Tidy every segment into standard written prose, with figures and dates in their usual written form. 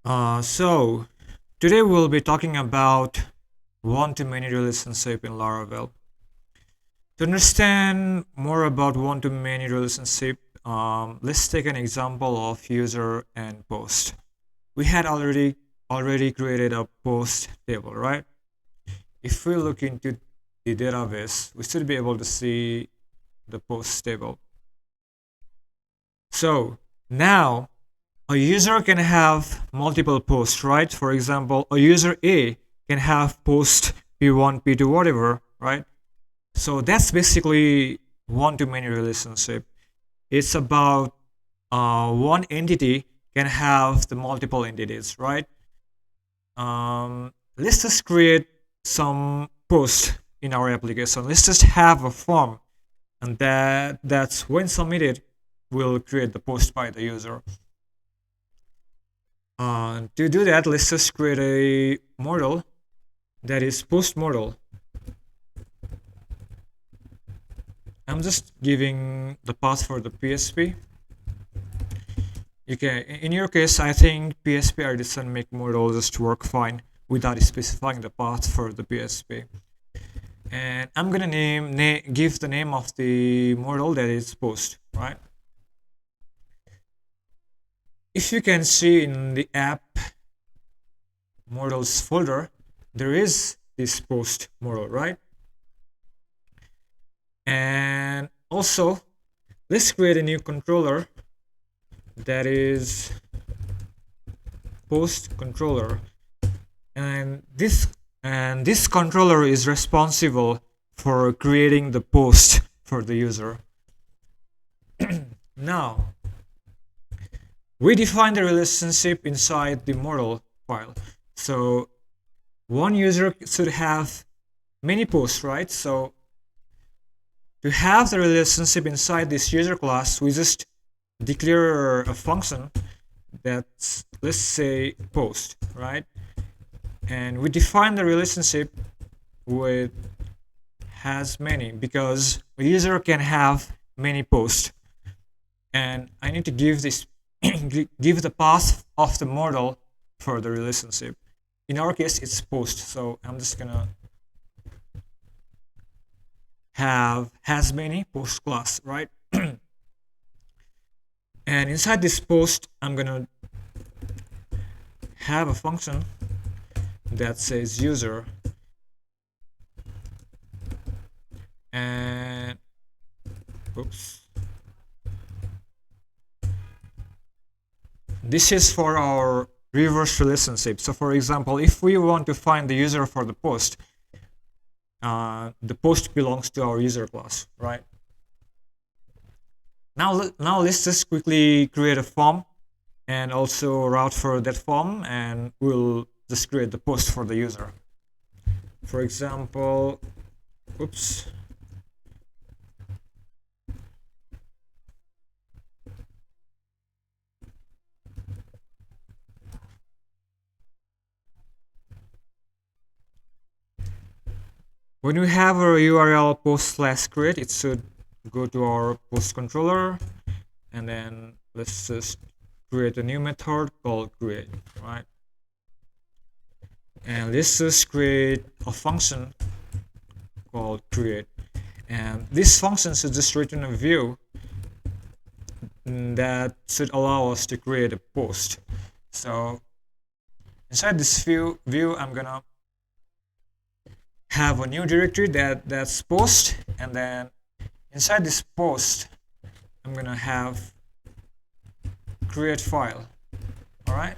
So today we'll be talking about one-to-many relationship in Laravel. To understand more about one-to-many relationship, let's take an example of user and post. We had already created a post table, right? If we look into the database, we should be able to see the post table. So now a user can have multiple posts, right? For example, a user A can have post P1, P2, whatever, right? So that's basically one-to-many relationship. It's about one entity can have the multiple entities, right? Let's just create some post in our application. Let's just have a form, and that's when submitted, will create the post by the user. To do that, let's just create a model that is post model. I'm just giving the path for the PSP. In your case, I think PSP artisan make model just work fine without specifying the path for the PSP. And I'm gonna give the name of the model that is post, right? If you can see in the app models folder, there is this post model, right? And also, let's create a new controller that is post controller, and this controller is responsible for creating the post for the user. Now we define the relationship inside the model file. So one user should have many posts, right? So to have the relationship inside this user class, we just declare a function that's, let's say, post, right? And we define the relationship with has many because a user can have many posts, and I need to give this give the path of the model for the relationship. In our case, it's post, so I'm just gonna have has many post class, right? And inside this post, I'm gonna have a function that says user, and oops, this is for our reverse relationship. So for example, if we want to find the user for the post belongs to our user class, right? Now let's just quickly create a form and also route for that form, and we'll just create the post for the user. For example, oops. When we have our URL post/create, it should go to our post controller, and then let's just create a new method called create, right? And let's just create a function called create, and this function should just return a view that should allow us to create a post. So inside this view I'm gonna have a new directory that's post, and then inside this post I'm gonna have create file. All right,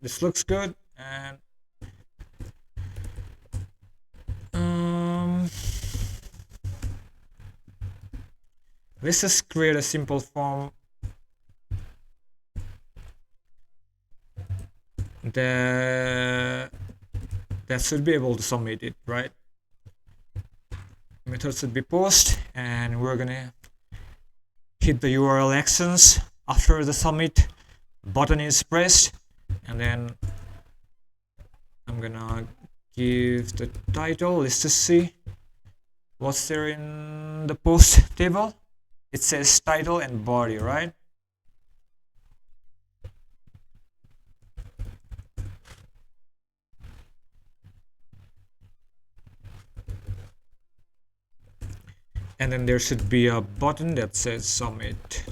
this looks good. And let's just create a simple form that should be able to submit it, right? Method should be post, and we're gonna hit the URL actions after the submit button is pressed, and then I'm gonna give the title. Let's just see what's there in the post table. It says title and body, right? and then there should be a button that says submit,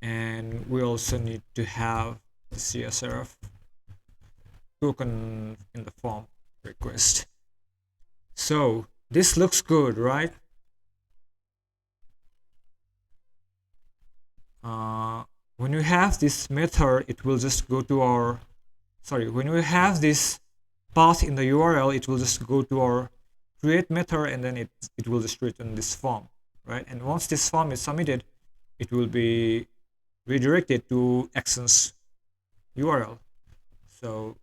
and we also need to have the CSRF token in the form request. So this looks good, right? When you have this method, it will just go to our, when we have this path in the URL, it will just go to our create method, and then it will just return this form, right? And once this form is submitted, it will be redirected to actions URL. So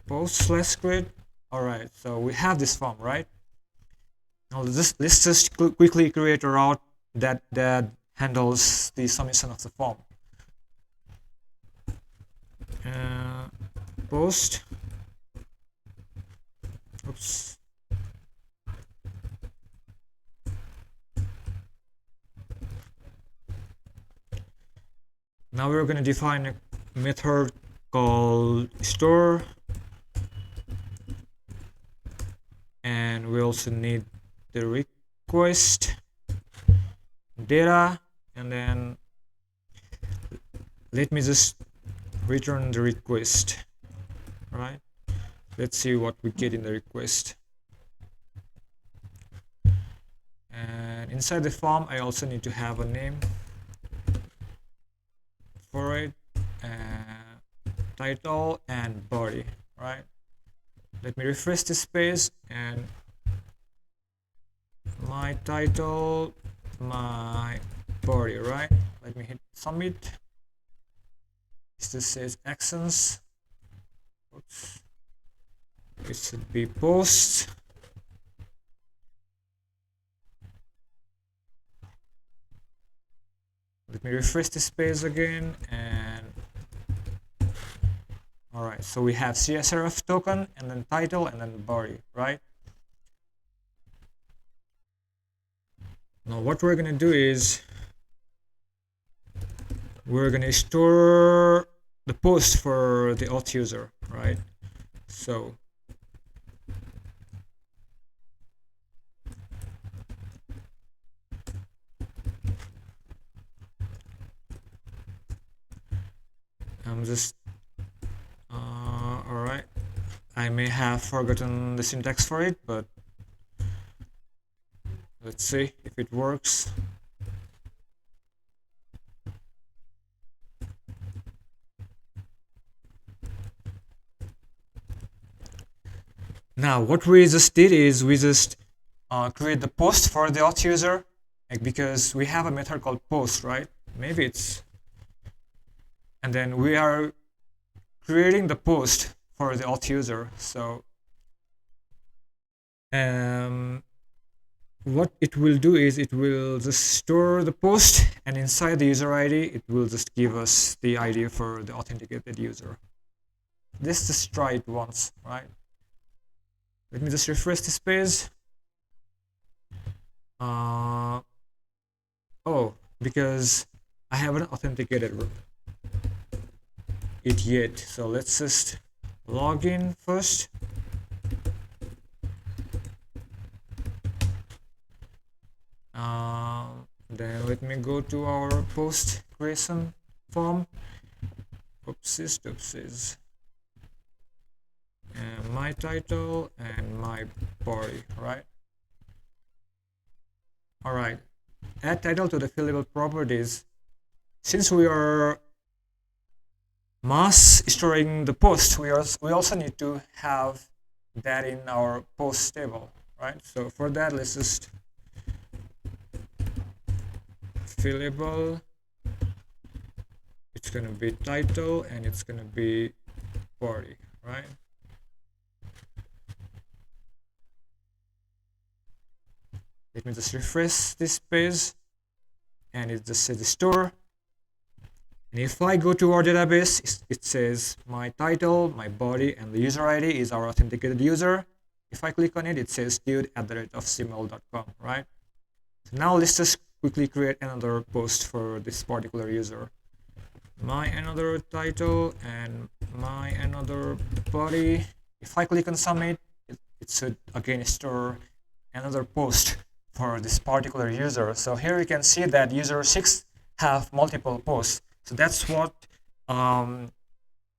post/create. All right, so we have this form, right? Now let's just quickly create a route that handles the submission of the form. Post. Oops. Now we're going to define a method called store, and we also need the request data, and then let me just return the request. Right, let's see what we get in the request. And inside the form, I also need to have a name for it, title and body, right? Let me refresh this page, and my title, my body, right? Let me hit submit. This says actions. Oops. It should be post. Let me refresh this page again, and all right, so we have CSRF token, and then title, and then body, right? Now what we're gonna do is we're gonna store the post for the auth user, right? So I'm just all right, I may have forgotten the syntax for it, but let's see if it works. Now what we just did is we just create the post for the auth user, like, because we have a method called post, right? Maybe it's, and then we are creating the post for the auth user. So what it will do is it will just store the post, and inside the user ID, it will just give us the ID for the authenticated user. Let's just try it once, right? Let me just refresh this page. Oh, because I haven't authenticated it yet. So let's just log in first. Then let me go to our post creation form. Oopsies. And my title and my body, right? All right. Add title to the fillable properties. Since we are mass storing the post, we also need to have that in our post table, right? So for that, let's just fillable. It's gonna be title and it's gonna be body, right? Let me just refresh this page, and it just says store. And if I go to our database, it says my title, my body, and the user ID is our authenticated user. If I click on it, it says dude@cml.com, right? So now let's just quickly create another post for this particular user. My another title and my another body. If I click on submit, it should again store another post for this particular user. So here you can see that user 6 have multiple posts. So that's what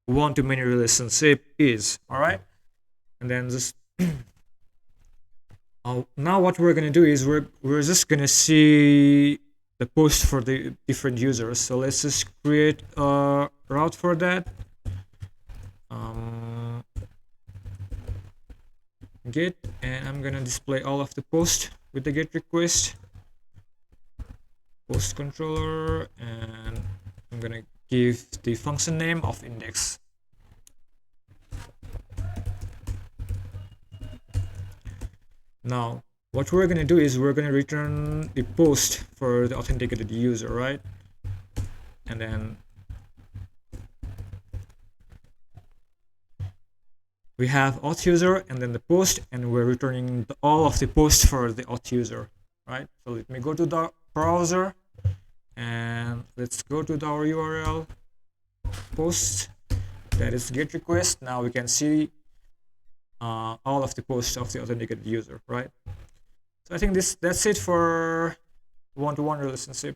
one-to-many relationship is. All right, and then just now what we're gonna do is we're just gonna see the post for the different users. So let's just create a route for that. Get, and I'm gonna display all of the posts with the get request post controller, and I'm gonna give the function name of index. Now what we're gonna do is we're gonna return the post for the authenticated user, right? And then we have auth user and then the post, and we're returning all of the posts for the auth user, right? So let me go to the browser and let's go to our URL post, that is get request. Now we can see all of the posts of the authenticated user, right? So I think that's it for one-to-one relationship.